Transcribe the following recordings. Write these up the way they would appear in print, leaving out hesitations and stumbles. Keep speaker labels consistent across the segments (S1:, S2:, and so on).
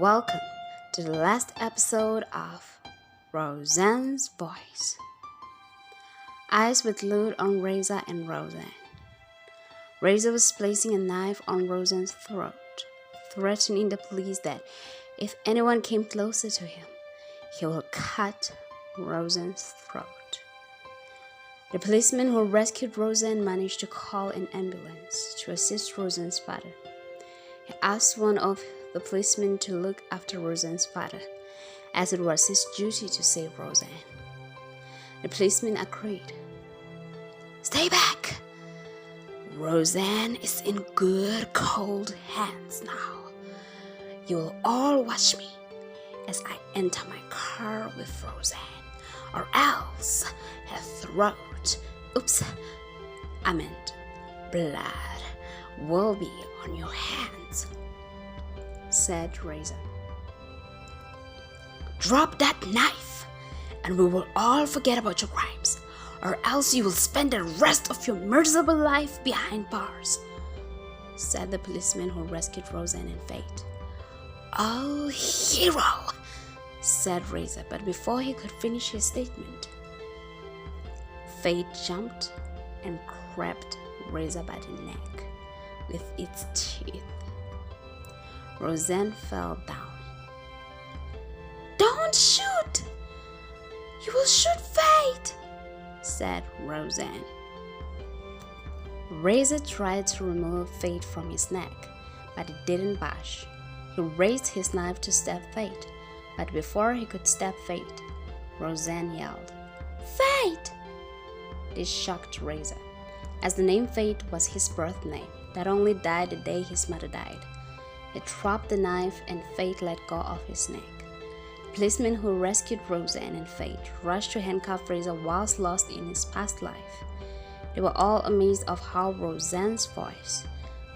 S1: Welcome to the last episode of Rosan's Voice. Eyes were glued on Reza and Rosan. Reza was placing a knife on Rosan's throat, threatening the police that if anyone came closer to him, he will cut Rosan's throat. The policeman who rescued Rosan managed to call an ambulance to assist Rosan's father. He asked one of the policemen to look after Rosan's father, as it was his duty to save Rosan. The policeman agreed. "Stay back! Rosan is in good, cold hands now. You will all watch me as I enter my car with Rosan, or else her throat, blood will be on your hands," said Reza. "Drop that knife and we will all forget about your crimes, or else you will spend the rest of your miserable life behind bars," said the policeman who rescued Rosan and Faith. "Oh, hero," said Reza, but before he could finish his statement, Faith jumped and grabbed Reza by the neck with its teeth. Rosan fell down. "Don't shoot! You will shoot Faith," said Rosan. Reza tried to remove Faith from his neck, but it didn't budge. He raised his knife to stab Faith, but before he could stab Faith, Rosan yelled, "Faith!" This shocked Reza, as the name Faith was his birth name that only died the day his mother died. He dropped the knife and Faith let go of his neck. The policeman who rescued Rosan and Faith rushed to handcuff Reza whilst lost in his past life. They were all amazed of how Rosan's voice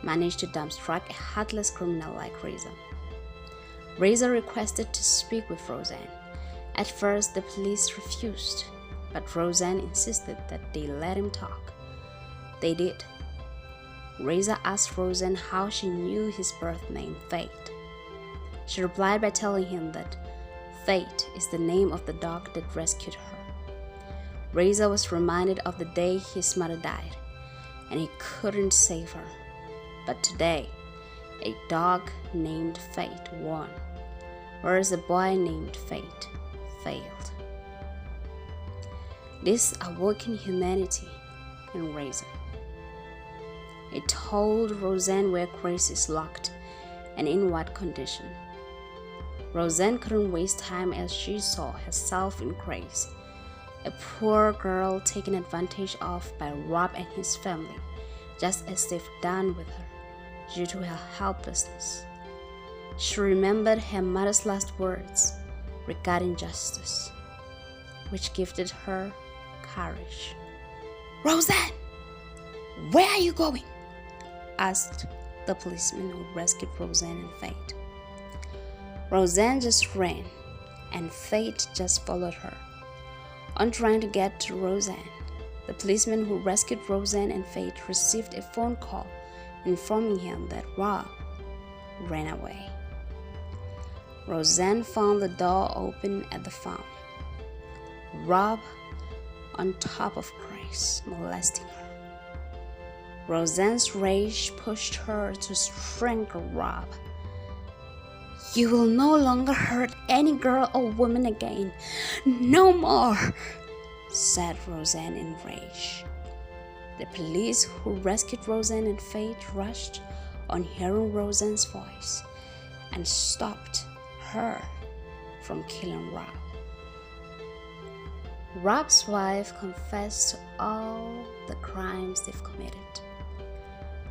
S1: managed to dumbstruck a heartless criminal like Reza. Reza requested to speak with Rosan. At first, the police refused, but Rosan insisted that they let him talk. They did. Reza asked Rosan how she knew his birth name, Faith. She replied by telling him that Faith is the name of the dog that rescued her. Reza was reminded of the day his mother died, and he couldn't save her. But today, a dog named Faith won, whereas a boy named Faith failed. This awoken humanity in Reza. It told Rosan where Grace is locked and in what condition. Rosan couldn't waste time as she saw herself in Grace, a poor girl taken advantage of by Rob and his family, just as they've done with her due to her helplessness. She remembered her mother's last words regarding justice, which gifted her courage. "Rosan, where are you going?" asked the policeman who rescued Rosan and Faith. Rosan just ran, and Faith just followed her. On trying to get to Rosan, the policeman who rescued Rosan and Faith received a phone call informing him that Rob ran away. Rosan found the door open at the farm. Rob on top of Grace, molesting her. Rosan's rage pushed her to strangle Rob. "You will no longer hurt any girl or woman again. No more," said Rosan in rage. The police who rescued Rosan and Faith rushed on hearing Rosan's voice and stopped her from killing Rob. Rob's wife confessed to all the crimes they've committed.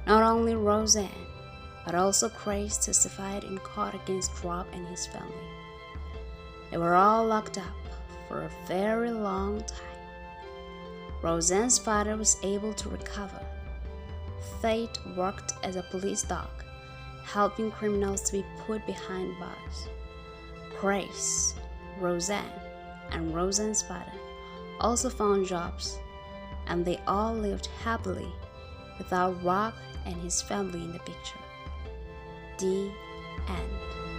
S1: Not only Rosan, but also Grace testified in court against Rob and his family. They were all locked up for a very long time. Rosan's father was able to recover. Faith worked as a police dog, helping criminals to be put behind bars. Grace, Rosan, and Rosan's father also found jobs, and they all lived happily without Rob and his family in the picture. The end.